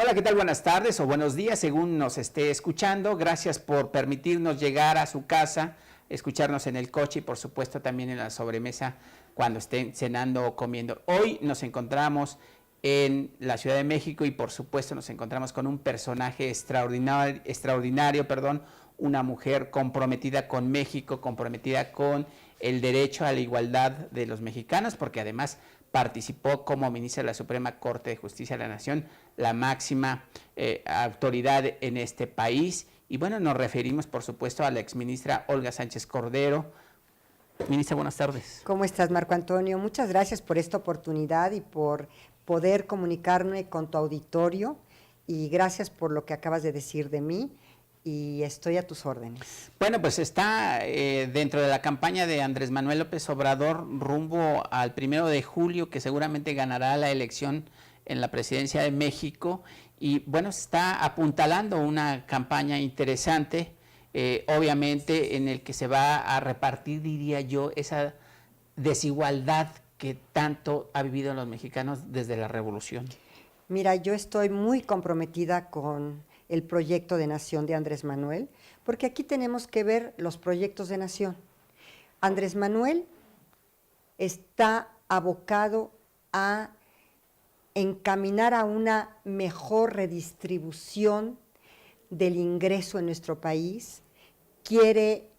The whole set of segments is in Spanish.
Hola, ¿qué tal? Buenas tardes o buenos días, según nos esté escuchando. Gracias por permitirnos llegar a su casa, escucharnos en el coche y por supuesto también en la sobremesa cuando estén cenando o comiendo. Hoy nos encontramos en la Ciudad de México y por supuesto nos encontramos con un personaje extraordinario, una mujer comprometida con México, comprometida con el derecho a la igualdad de los mexicanos, porque además participó como ministra de la Suprema Corte de Justicia de la Nación, la máxima autoridad en este país. Y bueno, nos referimos por supuesto a la exministra Olga Sánchez Cordero. Ministra, buenas tardes. ¿Cómo estás, Marco Antonio? Muchas gracias por esta oportunidad y por poder comunicarme con tu auditorio, y gracias por lo que acabas de decir de mí, y estoy a tus órdenes. Bueno, pues está dentro de la campaña de Andrés Manuel López Obrador rumbo al 1 de julio, que seguramente ganará la elección en la presidencia de México, y bueno, está apuntalando una campaña interesante, obviamente en el que se va a repartir, diría yo, esa desigualdad que tanto ha vivido los mexicanos desde la revolución. Mira, yo estoy muy comprometida con el proyecto de nación de Andrés Manuel, porque aquí tenemos que ver los proyectos de nación. Andrés Manuel está abocado a encaminar a una mejor redistribución del ingreso en nuestro país. Quiere,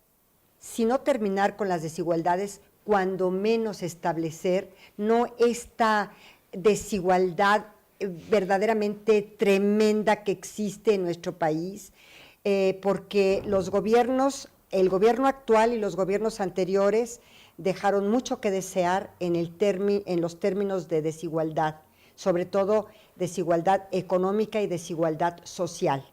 si no terminar con las desigualdades, cuando menos establecer no esta desigualdad verdaderamente tremenda que existe en nuestro país, porque los gobiernos, el gobierno actual y los gobiernos anteriores dejaron mucho que desear en los términos de desigualdad, sobre todo desigualdad económica y desigualdad social.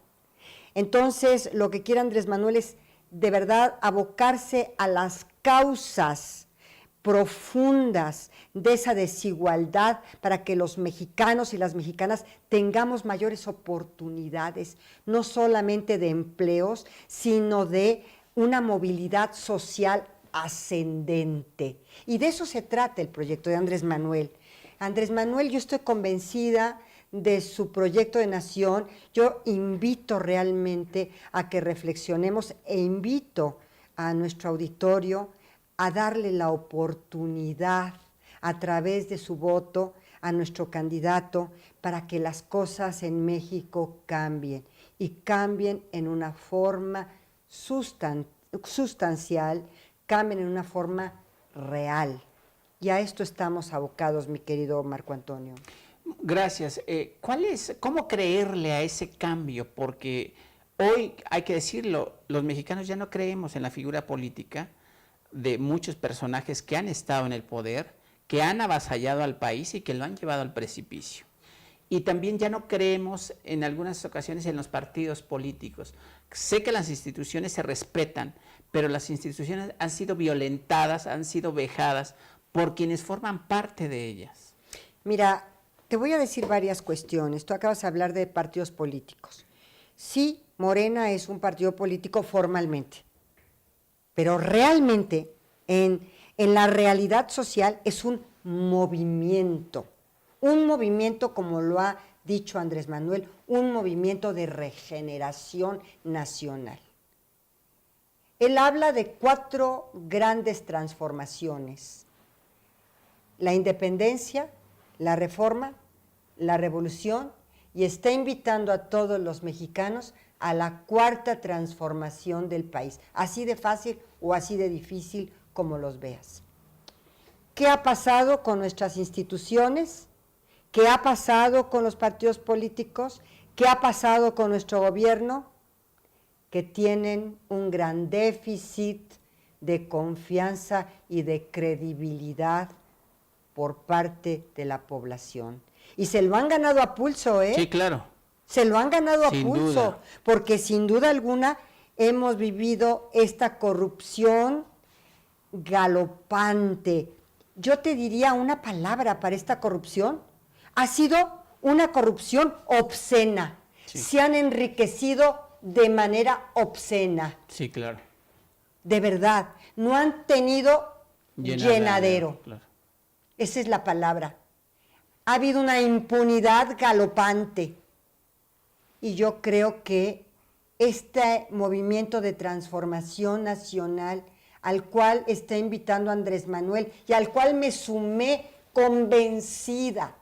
Entonces, lo que quiere Andrés Manuel es de verdad abocarse a las causas profundas de esa desigualdad para que los mexicanos y las mexicanas tengamos mayores oportunidades, no solamente de empleos, sino de una movilidad social ascendente. Y de eso se trata el proyecto de Andrés Manuel. Andrés Manuel, yo estoy convencida de su proyecto de nación. Yo invito realmente a que reflexionemos e invito a nuestro auditorio a darle la oportunidad a través de su voto a nuestro candidato para que las cosas en México cambien y cambien en una forma sustancial, cambien en una forma real. Y a esto estamos abocados, mi querido Marco Antonio. Gracias. ¿Cómo creerle a ese cambio? Porque hoy, hay que decirlo, los mexicanos ya no creemos en la figura política de muchos personajes que han estado en el poder, que han avasallado al país y que lo han llevado al precipicio. Y también ya no creemos en algunas ocasiones en los partidos políticos. Sé que las instituciones se respetan, pero las instituciones han sido violentadas, han sido vejadas por quienes forman parte de ellas. Mira, te voy a decir varias cuestiones. Tú acabas de hablar de partidos políticos. Sí, Morena es un partido político formalmente, pero realmente en la realidad social es un movimiento como lo ha dicho Andrés Manuel, un movimiento de regeneración nacional. Él habla de 4 grandes transformaciones: la independencia, la reforma, la revolución, y está invitando a todos los mexicanos a la 4ª transformación del país, así de fácil o así de difícil como los veas. ¿Qué ha pasado con nuestras instituciones? ¿Qué ha pasado con los partidos políticos? ¿Qué ha pasado con nuestro gobierno? Que tienen un gran déficit de confianza y de credibilidad por parte de la población. Y se lo han ganado a pulso, ¿eh? Sí, claro. Se lo han ganado a Sin pulso, duda. porque sin duda alguna hemos vivido esta corrupción galopante. Yo te diría una palabra para esta corrupción: ha sido una corrupción obscena. Sí. Se han enriquecido de manera obscena. Sí, claro. De verdad, no han tenido llenadero. Claro. Esa es la palabra. Ha habido una impunidad galopante. y yo creo que este movimiento de transformación nacional al cual está invitando Andrés Manuel y al cual me sumé convencida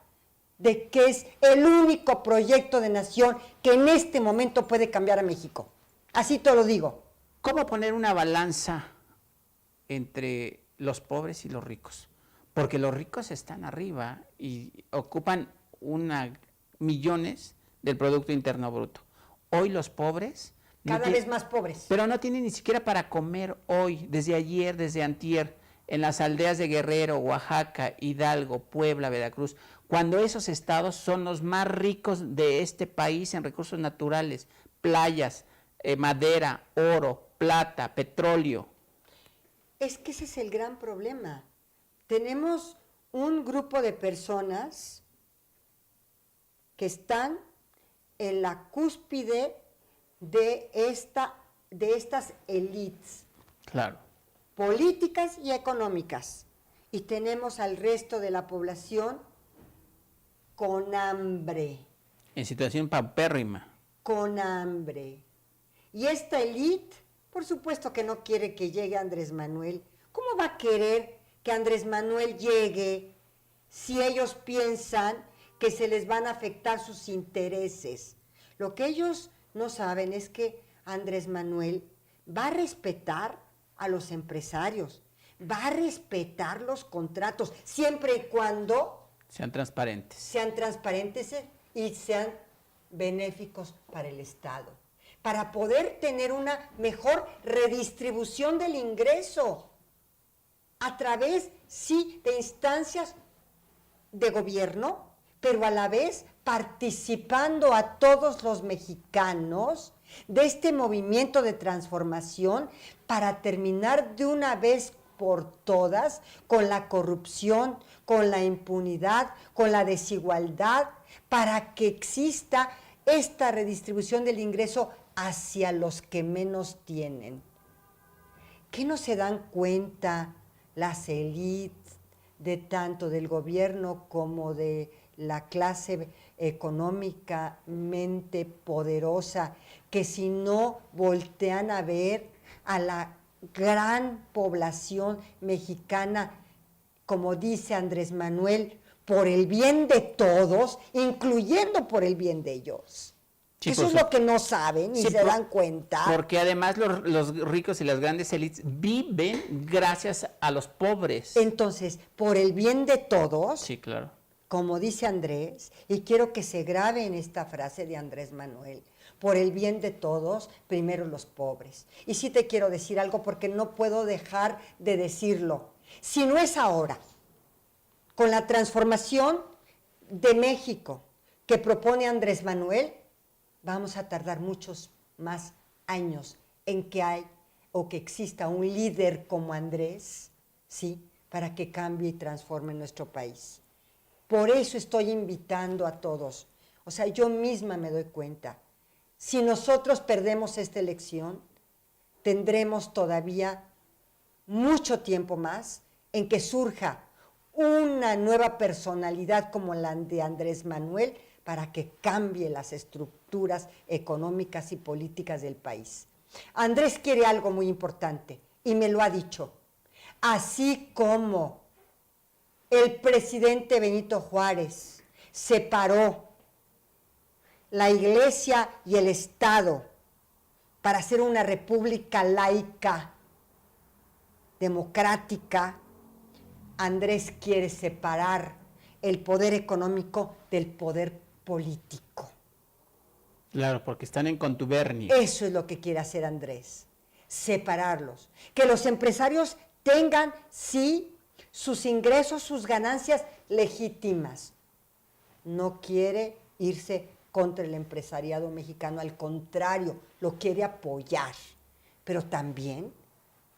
de que es el único proyecto de nación que en este momento puede cambiar a México. Así te lo digo. ¿Cómo poner una balanza entre los pobres y los ricos? Porque los ricos están arriba y ocupan millones del Producto Interno Bruto. Hoy los pobres... Cada vez más pobres. Pero no tienen ni siquiera para comer hoy, desde ayer, desde antier, en las aldeas de Guerrero, Oaxaca, Hidalgo, Puebla, Veracruz, cuando esos estados son los más ricos de este país en recursos naturales, playas, madera, oro, plata, petróleo. Es que ese es el gran problema. Tenemos un grupo de personas que están en la cúspide de estas élites. Claro. Políticas y económicas. Y tenemos al resto de la población con hambre. En situación paupérrima. Con hambre. Y esta élite, por supuesto que no quiere que llegue Andrés Manuel. ¿Cómo va a querer que Andrés Manuel llegue si ellos piensan que se les van a afectar sus intereses? Lo que ellos no saben es que Andrés Manuel va a respetar a los empresarios, va a respetar los contratos, siempre y cuando sean transparentes. Sean transparentes y sean benéficos para el Estado, para poder tener una mejor redistribución del ingreso a través, sí, de instancias de gobierno, pero a la vez participando a todos los mexicanos de este movimiento de transformación para terminar de una vez por todas con la corrupción, con la impunidad, con la desigualdad, para que exista esta redistribución del ingreso hacia los que menos tienen. ¿Qué no se dan cuenta las élites de tanto del gobierno como de la clase económicamente poderosa, que si no voltean a ver a la gran población mexicana, como dice Andrés Manuel, por el bien de todos, incluyendo por el bien de ellos? Sí, eso es lo que no saben y se dan cuenta. Porque además los ricos y las grandes élites viven gracias a los pobres. Entonces, por el bien de todos, sí, claro, como dice Andrés, y quiero que se grabe en esta frase de Andrés Manuel, por el bien de todos, primero los pobres. Y sí te quiero decir algo porque no puedo dejar de decirlo. Si no es ahora, con la transformación de México que propone Andrés Manuel, vamos a tardar muchos más años en que exista un líder como Andrés, ¿sí?, para que cambie y transforme nuestro país. Por eso estoy invitando a todos. O sea, yo misma me doy cuenta. Si nosotros perdemos esta elección, tendremos todavía mucho tiempo más en que surja una nueva personalidad como la de Andrés Manuel para que cambie las estructuras económicas y políticas del país. Andrés quiere algo muy importante y me lo ha dicho. Así como el presidente Benito Juárez separó la Iglesia y el Estado para hacer una república laica, democrática, Andrés quiere separar el poder económico del poder político. Claro, porque están en contubernio. Eso es lo que quiere hacer Andrés, separarlos. Que los empresarios tengan, sí, sus ingresos, sus ganancias legítimas. No quiere irse contra el empresariado mexicano, al contrario, lo quiere apoyar, pero también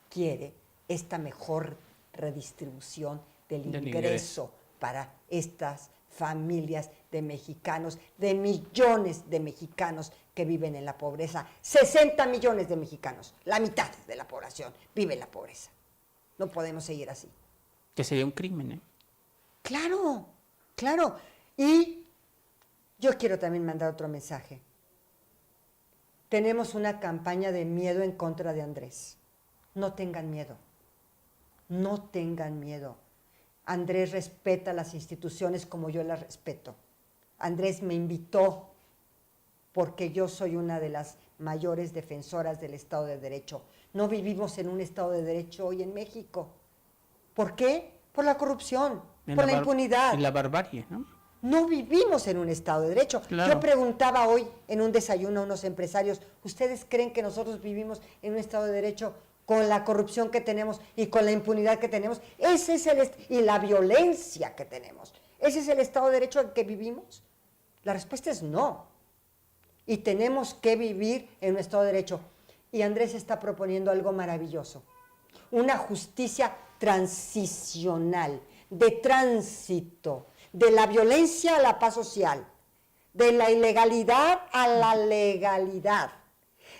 quiere esta mejor redistribución del ingreso para estas familias de mexicanos, de millones de mexicanos que viven en la pobreza. 60 millones de mexicanos, la mitad de la población vive en la pobreza. No podemos seguir así. Que sería un crimen, ¿eh? Claro, claro. Y yo quiero también mandar otro mensaje. tenemos una campaña de miedo en contra de Andrés. No tengan miedo. No tengan miedo. Andrés respeta las instituciones como yo las respeto. Andrés me invitó porque yo soy una de las mayores defensoras del Estado de Derecho. No vivimos en un Estado de Derecho hoy en México. ¿Por qué? Por la corrupción, por la impunidad. Y la barbarie, ¿no? No vivimos en un Estado de Derecho. Claro. Yo preguntaba hoy en un desayuno a unos empresarios, ¿ustedes creen que nosotros vivimos en un Estado de Derecho con la corrupción que tenemos y con la impunidad que tenemos? Ese es y la violencia que tenemos. ¿Ese es el Estado de Derecho en que vivimos? La respuesta es no. Y tenemos que vivir en un Estado de Derecho. Y Andrés está proponiendo algo maravilloso. Una justicia transicional, de tránsito, de la violencia a la paz social, de la ilegalidad a la legalidad,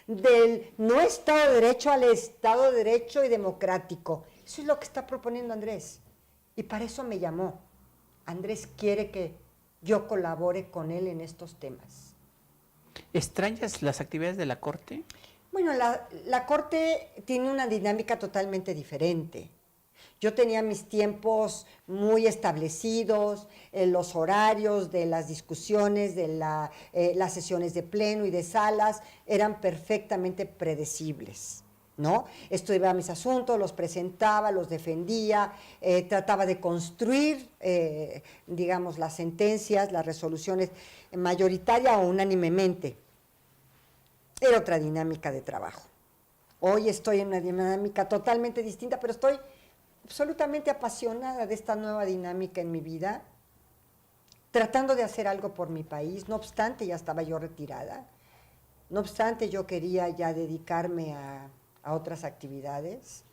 del no Estado de Derecho al Estado de Derecho y democrático. Eso es lo que está proponiendo Andrés. Y para eso me llamó. Andrés quiere que yo colabore con él en estos temas. ¿Extrañas las actividades de la Corte? Bueno, la Corte tiene una dinámica totalmente diferente. Yo tenía mis tiempos muy establecidos, los horarios de las discusiones, de las sesiones de pleno y de salas eran perfectamente predecibles, ¿no? Estudiaba mis asuntos, los presentaba, los defendía, trataba de construir, digamos, las sentencias, las resoluciones mayoritaria o unánimemente. Era otra dinámica de trabajo. Hoy estoy en una dinámica totalmente distinta, pero estoy absolutamente apasionada de esta nueva dinámica en mi vida, tratando de hacer algo por mi país. No obstante, ya estaba yo retirada. No obstante, yo quería ya dedicarme a otras actividades,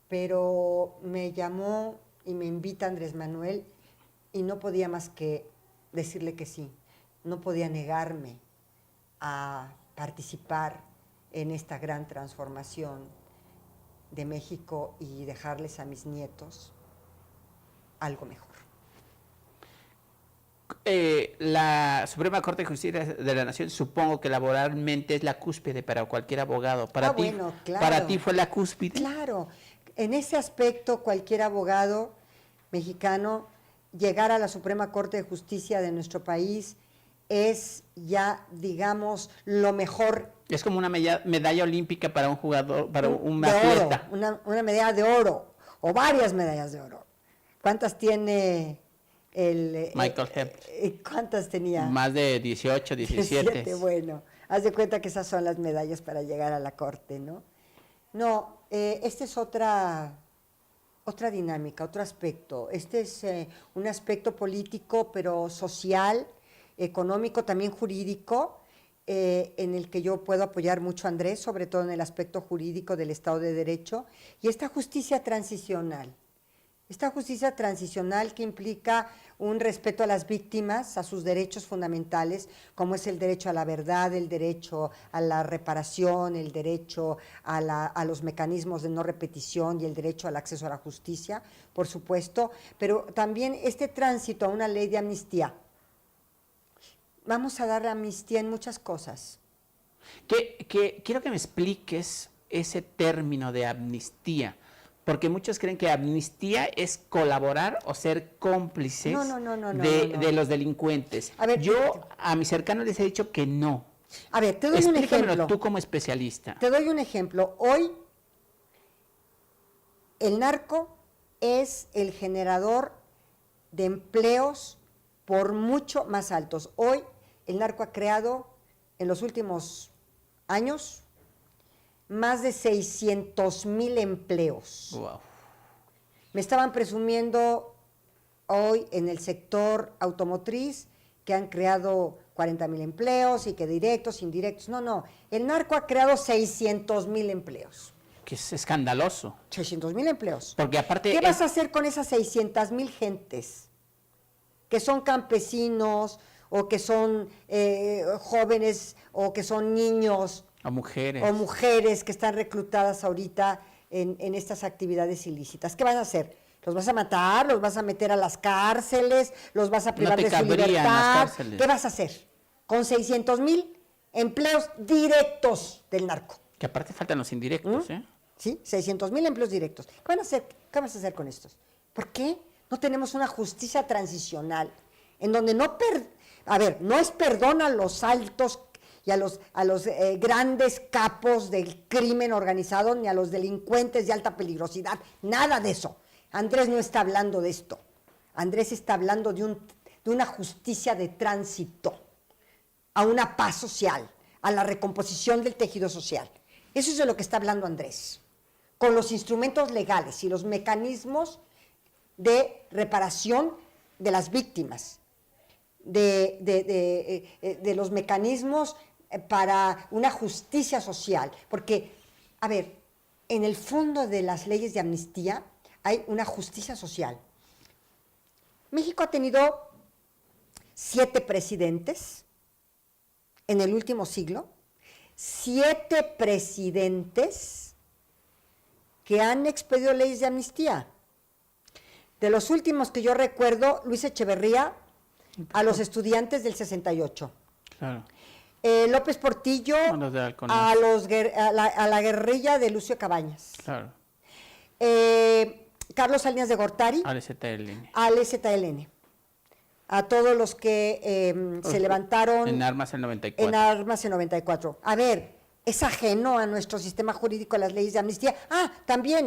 pero me llamó y me invita Andrés Manuel y no podía más que decirle que sí. No podía negarme a participar en esta gran transformación de México y dejarles a mis nietos algo mejor. La Suprema Corte de Justicia de la Nación, supongo que laboralmente es la cúspide para cualquier abogado. Para ti, bueno, claro. ¿Para ti fue la cúspide? Claro, en ese aspecto cualquier abogado mexicano llegar a la Suprema Corte de Justicia de nuestro país es ya, digamos, lo mejor. Es como una medalla olímpica para un jugador, para un de atleta. Oro, una medalla de oro, o varias medallas de oro. ¿Cuántas tiene el Michael Phelps? ¿Cuántas tenía? Más de 18, 17. Bueno, haz de cuenta que esas son las medallas para llegar a la corte, ¿no? No, esta es otra dinámica, otro aspecto. Este es un aspecto político, pero social, económico, también jurídico, en el que yo puedo apoyar mucho a Andrés, sobre todo en el aspecto jurídico del Estado de Derecho, y esta justicia transicional que implica un respeto a las víctimas, a sus derechos fundamentales, como es el derecho a la verdad, el derecho a la reparación, el derecho a los mecanismos de no repetición y el derecho al acceso a la justicia, por supuesto, pero también este tránsito a una ley de amnistía. Vamos a dar amnistía en muchas cosas. Quiero que me expliques ese término de amnistía, porque muchos creen que amnistía es colaborar o ser cómplices de los delincuentes. A ver, a mis cercanos les he dicho que no. A ver, te doy un ejemplo. Tú como especialista. Te doy un ejemplo. Hoy el narco es el generador de empleos por mucho más altos. Hoy el narco ha creado en los últimos años más de 600,000 empleos. Wow. Me estaban presumiendo hoy en el sector automotriz que han creado 40,000 empleos y que directos, indirectos. No, el narco ha creado 600,000 empleos. Que es escandaloso. 600,000 empleos. Porque aparte... ¿Qué vas a hacer con esas 600,000 gentes? Que son campesinos, o que son jóvenes, o que son niños. O mujeres. O mujeres que están reclutadas ahorita en estas actividades ilícitas. ¿Qué vas a hacer? ¿Los vas a matar? ¿Los vas a meter a las cárceles? ¿Los vas a privar de su libertad? ¿Qué vas a hacer? Con 600,000 empleos directos del narco. Que aparte faltan los indirectos, ¿eh? ¿Sí? 600,000 empleos directos. ¿Qué van a hacer? ¿Qué vas a hacer con estos? ¿Por qué no tenemos una justicia transicional en donde no es perdón a los altos y a los grandes capos del crimen organizado ni a los delincuentes de alta peligrosidad? Nada de eso. Andrés no está hablando de esto. Andrés está hablando de una justicia de tránsito, a una paz social, a la recomposición del tejido social. Eso es de lo que está hablando Andrés, con los instrumentos legales y los mecanismos de reparación de las víctimas, de los mecanismos para una justicia social. Porque, a ver, en el fondo de las leyes de amnistía hay una justicia social. México ha tenido 7 presidentes en el último siglo, 7 presidentes que han expedido leyes de amnistía. De los últimos que yo recuerdo, Luis Echeverría a los estudiantes del 68. Claro. López Portillo Los de Halcones. a la guerrilla de Lucio Cabañas. Claro. Carlos Salinas de Gortari Al ZLN. al ZLN. A todos los que se levantaron En armas el 94. en armas en 94. A ver, es ajeno a nuestro sistema jurídico las leyes de amnistía. Ah, también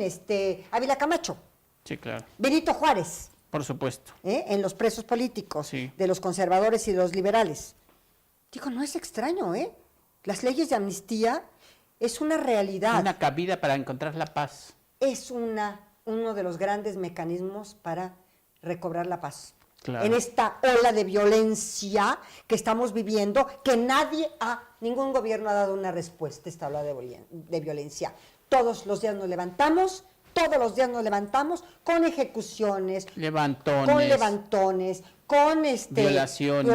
Ávila Camacho, Sí, claro. Benito Juárez, Por supuesto. en los presos políticos Sí. de los conservadores y de los liberales. Digo, no es extraño, ¿eh? Las leyes de amnistía es una realidad. Una cabida para encontrar la paz. Es uno de los grandes mecanismos para recobrar la paz. Claro. En esta ola de violencia que estamos viviendo, que ningún gobierno ha dado una respuesta a esta ola de violencia. Todos los días nos levantamos con ejecuciones, Levantones. con Violaciones.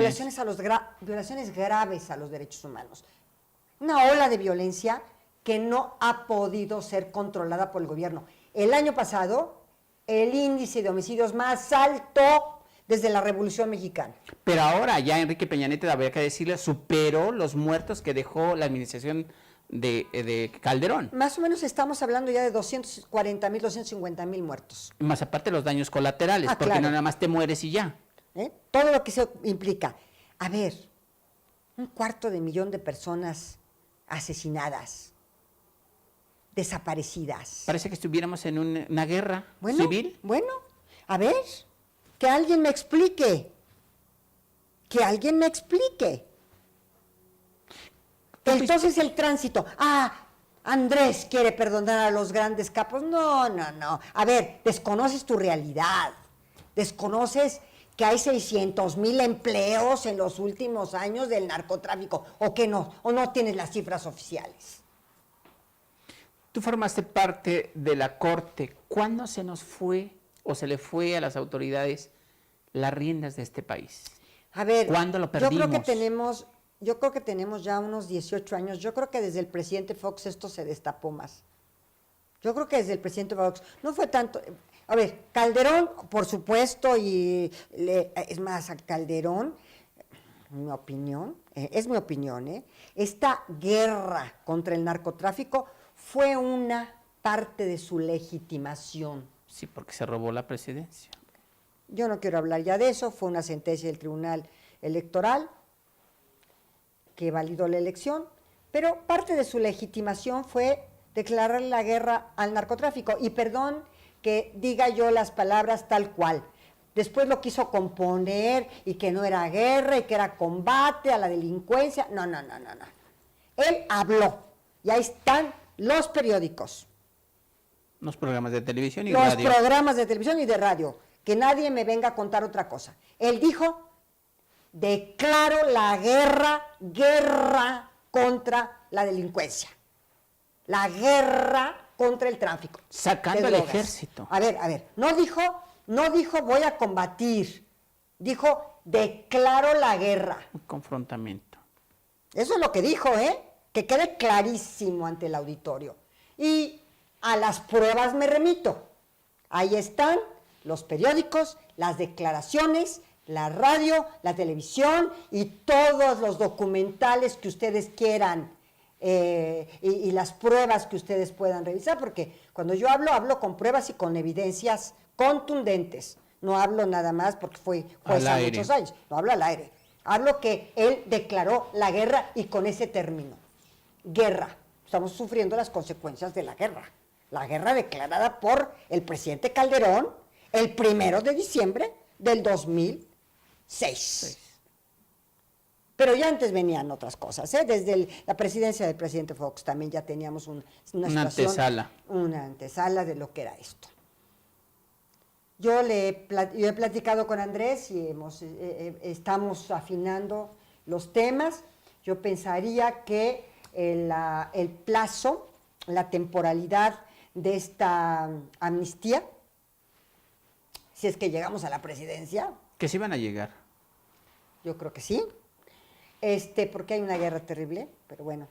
violaciones graves a los derechos humanos. Una ola de violencia que no ha podido ser controlada por el gobierno. El año pasado, el índice de homicidios más alto desde la Revolución Mexicana. Pero ahora ya Enrique Peña Nieto, habría que decirle, superó los muertos que dejó la administración de Calderón. Más o menos estamos hablando ya de 240,000, 250,000 muertos. Más aparte los daños colaterales, porque claro. no nada más te mueres y ya. Todo lo que eso implica. A ver, 250,000 de personas asesinadas, desaparecidas. Parece que estuviéramos en una guerra civil. Bueno, a ver, que alguien me explique. Entonces el tránsito. Andrés quiere perdonar a los grandes capos. No. A ver, desconoces tu realidad. Desconoces que hay 600,000 empleos en los últimos años del narcotráfico. ¿O que no? ¿O no tienes las cifras oficiales? Tú formaste parte de la Corte. ¿Cuándo se nos fue o se le fue a las autoridades las riendas de este país? A ver, ¿Cuándo lo perdimos? Yo creo que tenemos ya unos 18 años. Yo creo que desde el presidente Fox esto se destapó más. Yo creo que desde el presidente Fox no fue tanto. A ver, Calderón, por supuesto, es más, a Calderón, es mi opinión, esta guerra contra el narcotráfico fue una parte de su legitimación. Sí, porque se robó la presidencia. Yo no quiero hablar ya de eso, fue una sentencia del Tribunal Electoral que validó la elección, pero parte de su legitimación fue declarar la guerra al narcotráfico. Y perdón que diga yo las palabras tal cual. Después lo quiso componer y que no era guerra y que era combate a la delincuencia. No. Él habló y ahí están los periódicos. Los programas de televisión y radio. Los programas de televisión y de radio. Que nadie me venga a contar otra cosa. Él dijo, declaro la guerra contra la delincuencia. La guerra contra el tráfico. Sacando al ejército. A ver, no dijo voy a combatir. Dijo, declaro la guerra. Un confrontamiento. Eso es lo que dijo, que quede clarísimo ante el auditorio. Y a las pruebas me remito. Ahí están los periódicos, las declaraciones la radio, la televisión y todos los documentales que ustedes quieran y las pruebas que ustedes puedan revisar, porque cuando yo hablo con pruebas y con evidencias contundentes. No hablo nada más porque fue hace muchos años, no hablo al aire. Hablo que él declaró la guerra y con ese término, guerra. Estamos sufriendo las consecuencias de la guerra declarada por el presidente Calderón el 1 de diciembre del 2006. Pero ya antes venían otras cosas, ¿eh? Desde la presidencia del presidente Fox también ya teníamos una antesala. Una antesala de lo que era esto. Yo he platicado con Andrés y estamos afinando los temas. Yo pensaría que el plazo, la temporalidad de esta amnistía, si es que llegamos a la presidencia. ¿Que sí van a llegar? Yo creo que sí. Porque hay una guerra terrible, pero bueno,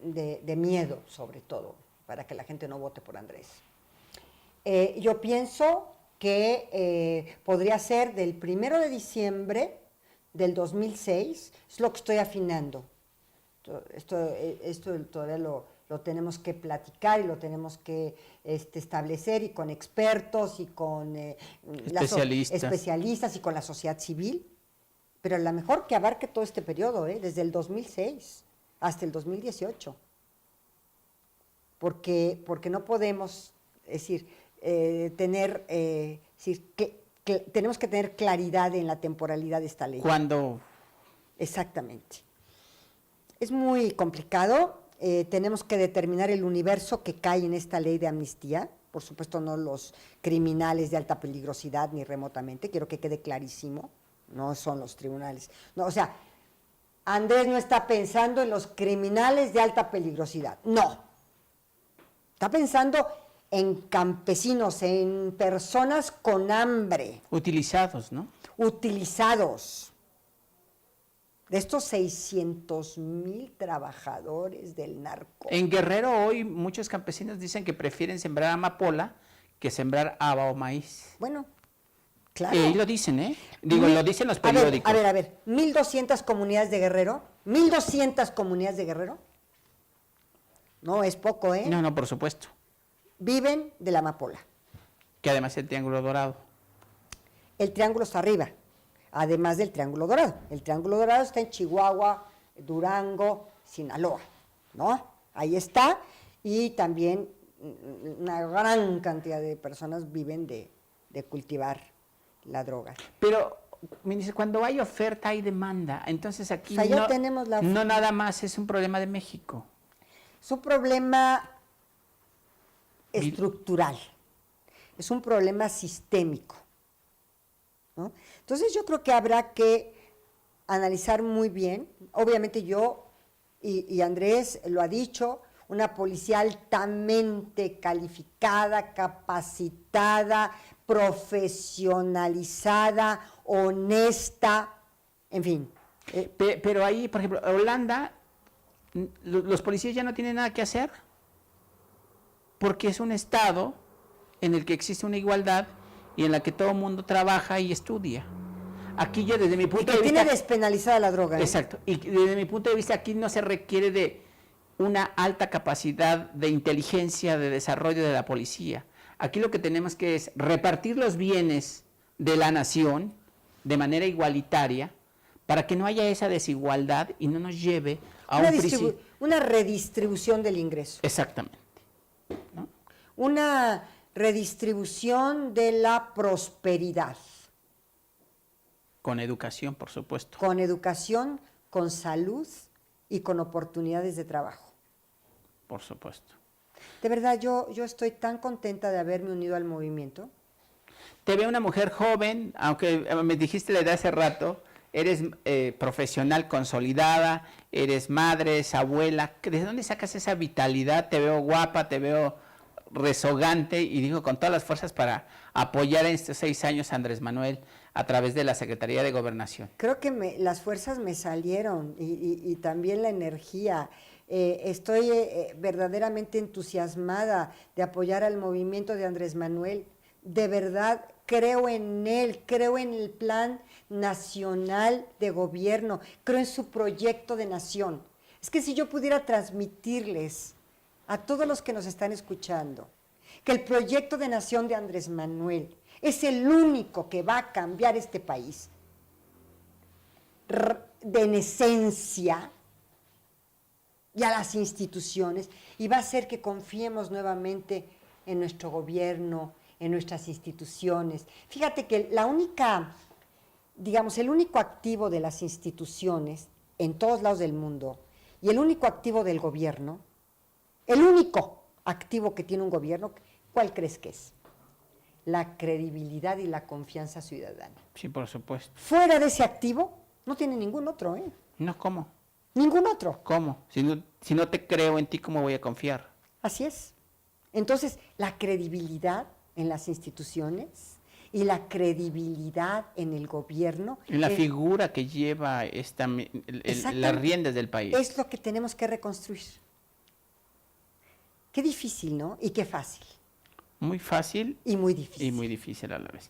de miedo sobre todo, para que la gente no vote por Andrés. Yo pienso que podría ser del 1 de diciembre del 2006, es lo que estoy afinando. Esto todavía lo tenemos que platicar y lo tenemos que establecer y con expertos y con especialistas y con la sociedad civil, pero a lo mejor que abarque todo este periodo, desde el 2006 hasta el 2018, porque no podemos, tenemos que tener claridad en la temporalidad de esta ley. ¿Cuándo? Exactamente. Es muy complicado, tenemos que determinar el universo que cae en esta ley de amnistía, por supuesto no los criminales de alta peligrosidad ni remotamente, quiero que quede clarísimo, no son los tribunales. No, o sea, Andrés no está pensando en los criminales de alta peligrosidad, no. Está pensando en campesinos, en personas con hambre. Utilizados, ¿no? Utilizados. De estos 600,000 trabajadores del narco. En Guerrero hoy muchos campesinos dicen que prefieren sembrar amapola que sembrar haba o maíz. Bueno, claro. Y lo dicen, ¿eh? Lo dicen los periódicos. A ver, 1,200 comunidades de Guerrero, 1,200 comunidades de Guerrero, no es poco, ¿eh? No, por supuesto. Viven de la amapola. Que además es el Triángulo Dorado. El triángulo está arriba, además del Triángulo Dorado. El Triángulo Dorado está en Chihuahua, Durango, Sinaloa, ¿no? Ahí está, y también una gran cantidad de personas viven de cultivar la droga. Pero, ministro, cuando hay oferta hay demanda, entonces aquí ya tenemos la no nada más es un problema de México. Es un problema estructural, es un problema sistémico, ¿no? Entonces yo creo que habrá que analizar muy bien, obviamente yo, y Andrés lo ha dicho, una policía altamente calificada, capacitada, profesionalizada, honesta, en fin. Pero ahí, por ejemplo, Holanda, los policías ya no tienen nada que hacer, porque es un estado en el que existe una igualdad y en la que todo el mundo trabaja y estudia. Aquí yo desde mi punto de vista... tiene despenalizada la droga. Exacto, y desde mi punto de vista aquí no se requiere de una alta capacidad de inteligencia, de desarrollo de la policía. Aquí lo que tenemos que es repartir los bienes de la nación de manera igualitaria para que no haya esa desigualdad y no nos lleve a una redistribución del ingreso. Exactamente. ¿No? Una redistribución de la prosperidad. Con educación, por supuesto. Con educación, con salud y con oportunidades de trabajo. Por supuesto. De verdad, yo estoy tan contenta de haberme unido al movimiento. Te veo una mujer joven, aunque me dijiste la edad hace rato, eres profesional consolidada, eres madre, eres abuela. ¿De dónde sacas esa vitalidad? Te veo guapa, te veo rezogante y digo con todas las fuerzas para apoyar en estos 6 años a Andrés Manuel a través de la Secretaría de Gobernación. Creo que las fuerzas me salieron y también la energía. Estoy verdaderamente entusiasmada de apoyar al movimiento de Andrés Manuel. De verdad, creo en él, creo en el plan nacional de gobierno, creo en su proyecto de nación. Es que si yo pudiera transmitirles a todos los que nos están escuchando que el proyecto de nación de Andrés Manuel es el único que va a cambiar este país en esencia y a las instituciones, y va a hacer que confiemos nuevamente en nuestro gobierno, en nuestras instituciones. Fíjate que la única, digamos, el único activo de las instituciones en todos lados del mundo y el único activo del gobierno, el único activo que tiene un gobierno, ¿cuál crees que es? La credibilidad y la confianza ciudadana. Sí, por supuesto. Fuera de ese activo, no tiene ningún otro, ¿eh? No, ¿cómo? Ningún otro. ¿Cómo? Si no te creo en ti, ¿cómo voy a confiar? Así es. Entonces, la credibilidad en las instituciones y la credibilidad en el gobierno. En la figura que lleva las riendas del país. Es lo que tenemos que reconstruir. Qué difícil, ¿no? Y qué fácil. Muy fácil. Y muy difícil. Y muy difícil a la vez.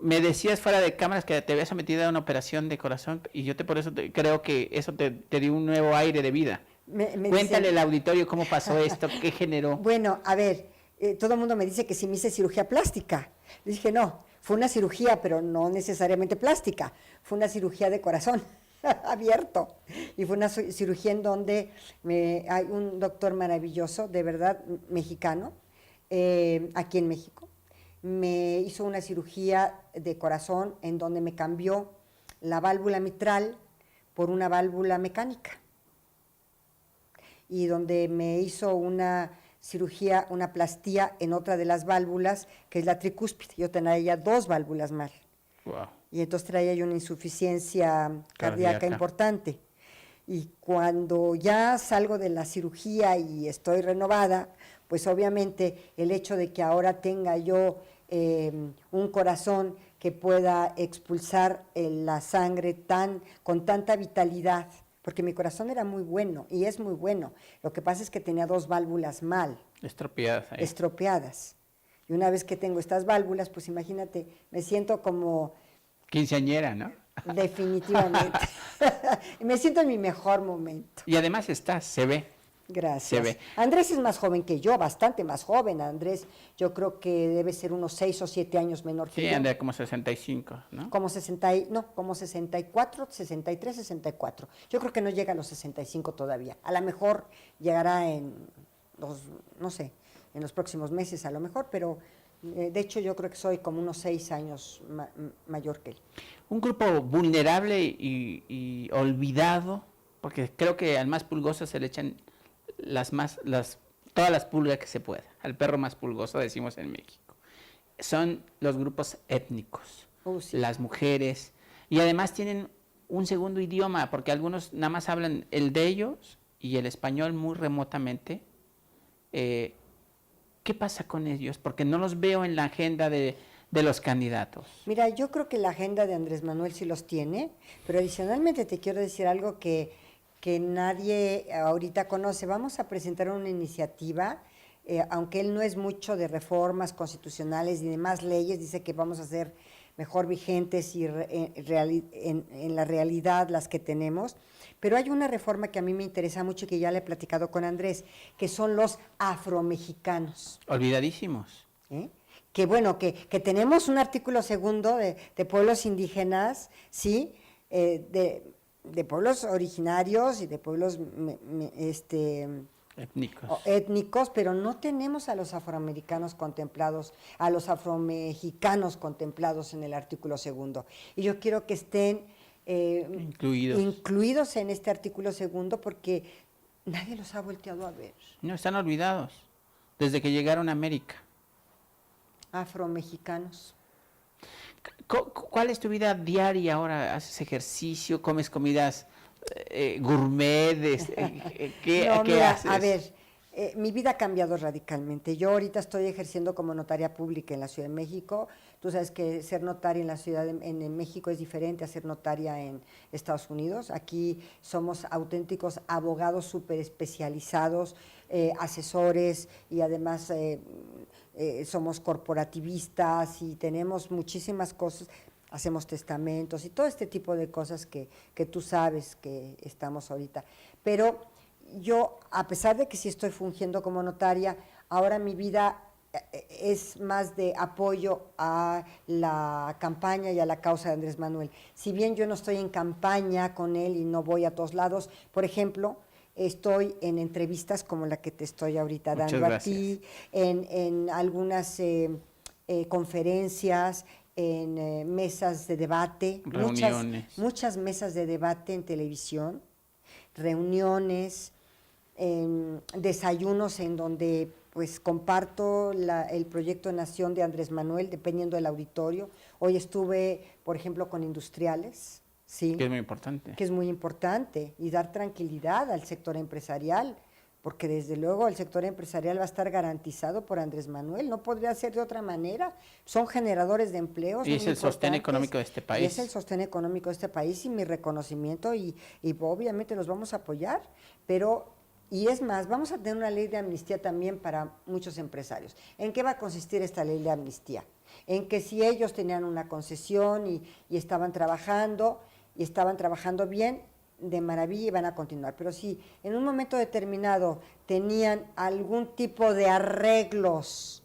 Me decías fuera de cámaras que te habías sometido a una operación de corazón y yo por eso creo que eso te dio un nuevo aire de vida. Cuéntale al auditorio cómo pasó esto, qué generó. Bueno, a ver, todo el mundo me dice que si me hice cirugía plástica. Le dije, no, fue una cirugía, pero no necesariamente plástica. Fue una cirugía de corazón abierto. Y fue una cirugía en donde hay un doctor maravilloso, de verdad, mexicano, aquí en México. Me hizo una cirugía de corazón en donde me cambió la válvula mitral por una válvula mecánica. Y donde me hizo una cirugía, una plastía en otra de las válvulas, que es la tricúspide. Yo tenía ya 2 válvulas mal. Wow. Y entonces traía yo una insuficiencia cardíaca importante. Y cuando ya salgo de la cirugía y estoy renovada, pues obviamente el hecho de que ahora tenga yo un corazón que pueda expulsar la sangre con tanta vitalidad, porque mi corazón era muy bueno y es muy bueno. Lo que pasa es que tenía 2 válvulas mal. Estropeadas. Estropeadas. Y una vez que tengo estas válvulas, pues imagínate, me siento como... Quinceañera, ¿no? Definitivamente. Me siento en mi mejor momento. Y además se ve. Gracias. Se ve. Andrés es más joven que yo, bastante más joven. Andrés, yo creo que debe ser unos 6 o 7 años menor que yo. Sí, anda como 65, ¿no? Como 64, 63, 64. Yo creo que no llega a los 65 todavía. A lo mejor llegará en en los próximos meses a lo mejor, pero de hecho yo creo que soy como unos 6 años mayor que él. Un grupo vulnerable y olvidado, porque creo que al más pulgoso se le echan todas las pulgas que se pueda. Al perro más pulgoso, decimos en México. Son los grupos étnicos, Sí. las mujeres, y además tienen un segundo idioma, porque algunos nada más hablan el de ellos y el español muy remotamente. ¿Qué pasa con ellos? Porque no los veo en la agenda de los candidatos. Mira, yo creo que la agenda de Andrés Manuel sí los tiene, pero adicionalmente te quiero decir algo que nadie ahorita conoce. Vamos a presentar una iniciativa, aunque él no es mucho de reformas constitucionales y demás leyes, dice que vamos a hacer mejor vigentes y en la realidad las que tenemos, pero hay una reforma que a mí me interesa mucho y que ya le he platicado con Andrés, que son los afromexicanos. Olvidadísimos. Que bueno, que tenemos un artículo segundo de pueblos indígenas, ¿sí? De pueblos originarios y de pueblos étnicos, pero no tenemos a los afroamericanos contemplados, a los afromexicanos contemplados en el artículo segundo. Y yo quiero que estén incluidos en este artículo segundo porque nadie los ha volteado a ver. No, están olvidados desde que llegaron a América. Afromexicanos. ¿Cuál es tu vida diaria ahora? ¿Haces ejercicio? ¿Comes comidas gourmet? ¿Qué haces? A ver, Mi vida ha cambiado radicalmente. Yo ahorita estoy ejerciendo como notaria pública en la Ciudad de México. Tú sabes que ser notaria en la en México es diferente a ser notaria en Estados Unidos. Aquí somos auténticos abogados súper especializados, asesores y además somos corporativistas y tenemos muchísimas cosas. Hacemos testamentos y todo este tipo de cosas que tú sabes que estamos ahorita. Pero yo, a pesar de que sí estoy fungiendo como notaria, ahora mi vida es más de apoyo a la campaña y a la causa de Andrés Manuel. Si bien yo no estoy en campaña con él y no voy a todos lados, por ejemplo, estoy en entrevistas como la que te estoy ahorita dando a ti, en algunas conferencias, en mesas de debate, muchas mesas de debate en televisión, reuniones, desayunos en donde pues comparto el proyecto Nación de Andrés Manuel, dependiendo del auditorio. Hoy estuve, por ejemplo, con industriales, ¿sí? Que es muy importante. Que es muy importante, y dar tranquilidad al sector empresarial, porque desde luego el sector empresarial va a estar garantizado por Andrés Manuel, no podría ser de otra manera, son generadores de empleos. Y es el sostén económico de este país. Y es el sostén económico de este país y mi reconocimiento y obviamente los vamos a apoyar, pero, y es más, vamos a tener una ley de amnistía también para muchos empresarios. ¿En qué va a consistir esta ley de amnistía? En que si ellos tenían una concesión y estaban trabajando bien, de maravilla y van a continuar. Pero si en un momento determinado tenían algún tipo de arreglos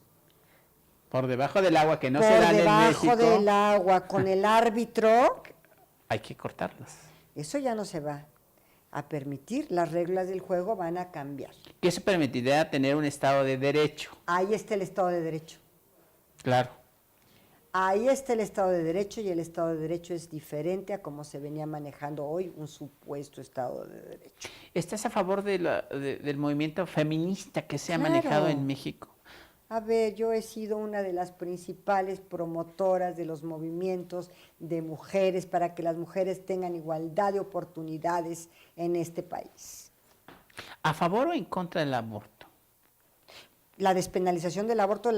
por debajo del agua que no se dan en México, por debajo del agua con el árbitro, hay que cortarlos. Eso ya no se va a permitir, las reglas del juego van a cambiar. ¿Qué se permitiría tener un Estado de Derecho? Ahí está el Estado de Derecho. Claro. Ahí está el Estado de Derecho y el Estado de Derecho es diferente a cómo se venía manejando hoy un supuesto Estado de Derecho. ¿Estás a favor del movimiento feminista que se ha manejado en México? A ver, yo he sido una de las principales promotoras de los movimientos de mujeres para que las mujeres tengan igualdad de oportunidades en este país. ¿A favor o en contra del aborto? La despenalización del aborto,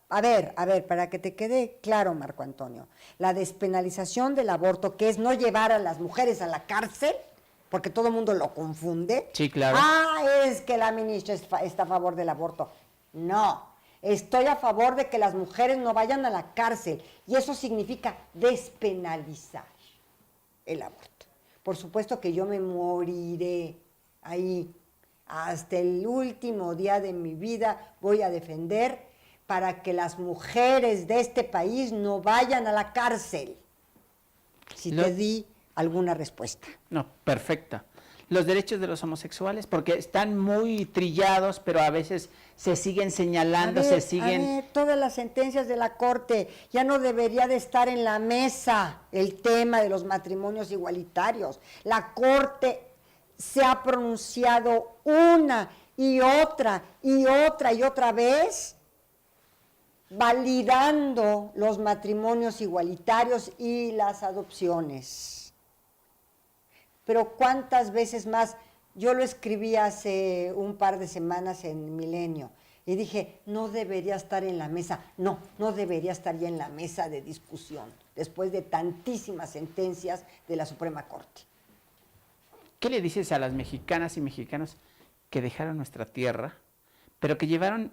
A ver, para que te quede claro, Marco Antonio, la despenalización del aborto, que es no llevar a las mujeres a la cárcel, porque todo el mundo lo confunde. Sí, claro. Es que la ministra está a favor del aborto. No, estoy a favor de que las mujeres no vayan a la cárcel, y eso significa despenalizar el aborto. Por supuesto que yo me moriré ahí, hasta el último día de mi vida voy a defender para que las mujeres de este país no vayan a la cárcel. Si te di alguna respuesta. No, perfecta. Los derechos de los homosexuales, porque están muy trillados, pero a veces se siguen señalando, todas las sentencias de la Corte, ya no debería de estar en la mesa el tema de los matrimonios igualitarios. La Corte se ha pronunciado una y otra vez validando los matrimonios igualitarios y las adopciones. Pero ¿cuántas veces más? Yo lo escribí hace un par de semanas en Milenio y dije, no debería estar en la mesa, no debería estar ya en la mesa de discusión, después de tantísimas sentencias de la Suprema Corte. ¿Qué le dices a las mexicanas y mexicanos que dejaron nuestra tierra, pero que llevaron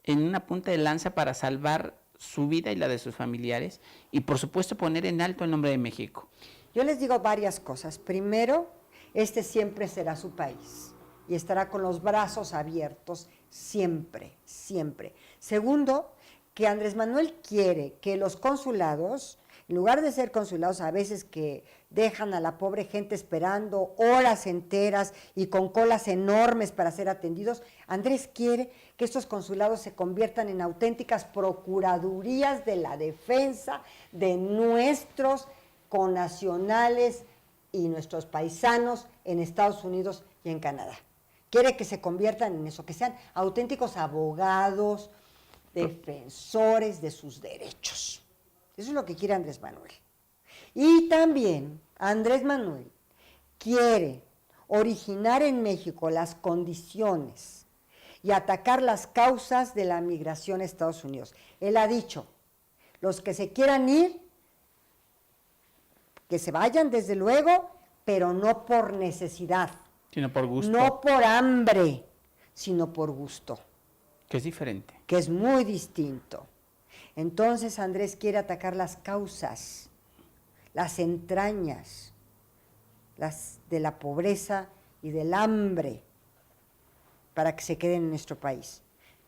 en una punta de lanza para salvar su vida y la de sus familiares y por supuesto poner en alto el nombre de México? Yo les digo varias cosas. Primero, este siempre será su país y estará con los brazos abiertos siempre, siempre. Segundo, que Andrés Manuel quiere que los consulados, en lugar de ser consulados a veces que dejan a la pobre gente esperando horas enteras y con colas enormes para ser atendidos, Andrés quiere que estos consulados se conviertan en auténticas procuradurías de la defensa de nuestros connacionales y nuestros paisanos en Estados Unidos y en Canadá. Quiere que se conviertan en eso, que sean auténticos abogados, defensores de sus derechos. Eso es lo que quiere Andrés Manuel. Y también Andrés Manuel quiere originar en México las condiciones y atacar las causas de la migración a Estados Unidos. Él ha dicho, los que se quieran ir, que se vayan desde luego, pero no por necesidad. Sino por gusto. No por hambre, sino por gusto. Que es diferente. Que es muy distinto. Entonces Andrés quiere atacar las causas, las entrañas, las de la pobreza y del hambre, para que se queden en nuestro país,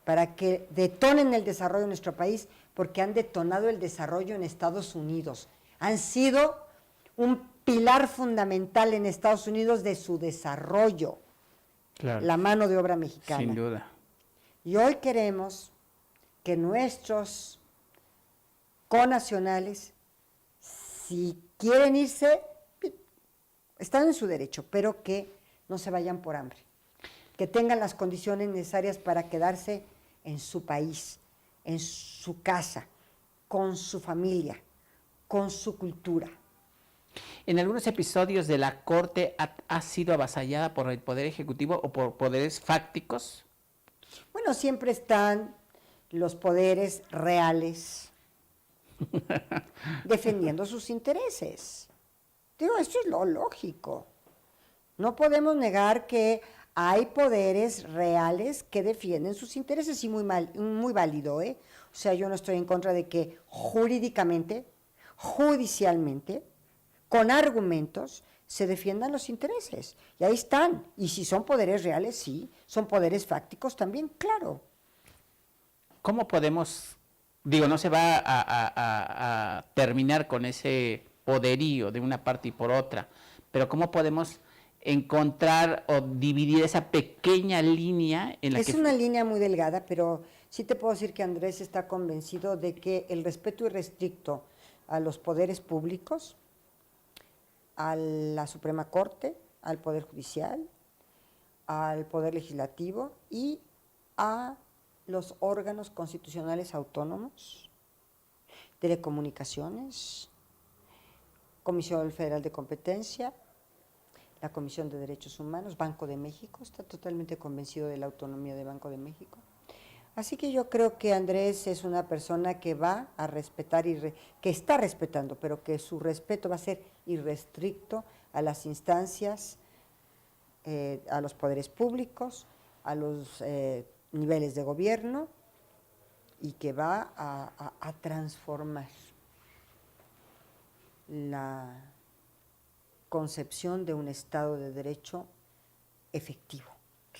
para que detonen el desarrollo de nuestro país, porque han detonado el desarrollo en Estados Unidos. Han sido un pilar fundamental en Estados Unidos de su desarrollo, Claro. la mano de obra mexicana. Sin duda. Y hoy queremos que nuestros connacionales, si quieren irse, están en su derecho, pero que no se vayan por hambre, que tengan las condiciones necesarias para quedarse en su país, en su casa, con su familia, con su cultura. En algunos episodios de la Corte ha sido avasallada por el Poder Ejecutivo o por poderes fácticos. Bueno, siempre están los poderes reales defendiendo sus intereses. Digo, esto es lo lógico. No podemos negar que hay poderes reales que defienden sus intereses y muy válido, ¿eh? O sea, yo no estoy en contra de que jurídicamente, judicialmente, con argumentos, se defiendan los intereses. Y ahí están. Y si son poderes reales, sí. Son poderes fácticos también, claro. ¿Cómo podemos, no se va a terminar con ese poderío de una parte y por otra, pero cómo podemos encontrar o dividir esa pequeña línea en la que... Es una línea muy delgada, pero sí te puedo decir que Andrés está convencido de que el respeto irrestricto a los poderes públicos, a la Suprema Corte, al Poder Judicial, al Poder Legislativo y a los órganos constitucionales autónomos, telecomunicaciones, Comisión Federal de Competencia, la Comisión de Derechos Humanos, Banco de México, está totalmente convencido de la autonomía de Banco de México. Así que yo creo que Andrés es una persona que va a respetar, que está respetando, pero que su respeto va a ser irrestricto a las instancias, a los poderes públicos, a los niveles de gobierno, y que va a transformar la concepción de un Estado de Derecho efectivo,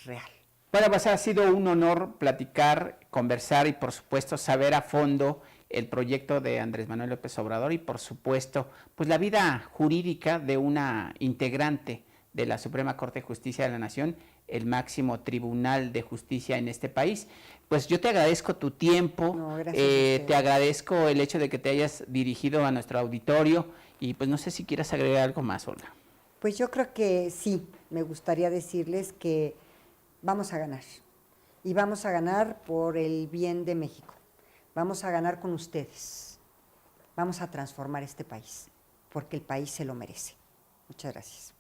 real. Bueno, pues ha sido un honor platicar, conversar y por supuesto saber a fondo el proyecto de Andrés Manuel López Obrador y por supuesto pues la vida jurídica de una integrante de la Suprema Corte de Justicia de la Nación, el máximo tribunal de justicia en este país. Pues yo te agradezco tu tiempo, te agradezco el hecho de que te hayas dirigido a nuestro auditorio y pues no sé si quieras agregar algo más, Olga. Pues yo creo que sí, me gustaría decirles que vamos a ganar, y vamos a ganar por el bien de México, vamos a ganar con ustedes, vamos a transformar este país, porque el país se lo merece. Muchas gracias.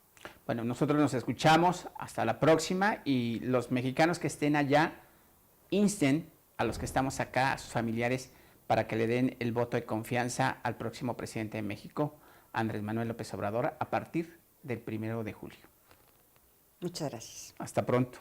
Bueno, nosotros nos escuchamos, hasta la próxima, y los mexicanos que estén allá, insten a los que estamos acá, a sus familiares, para que le den el voto de confianza al próximo presidente de México, Andrés Manuel López Obrador, a partir del 1 de julio. Muchas gracias. Hasta pronto.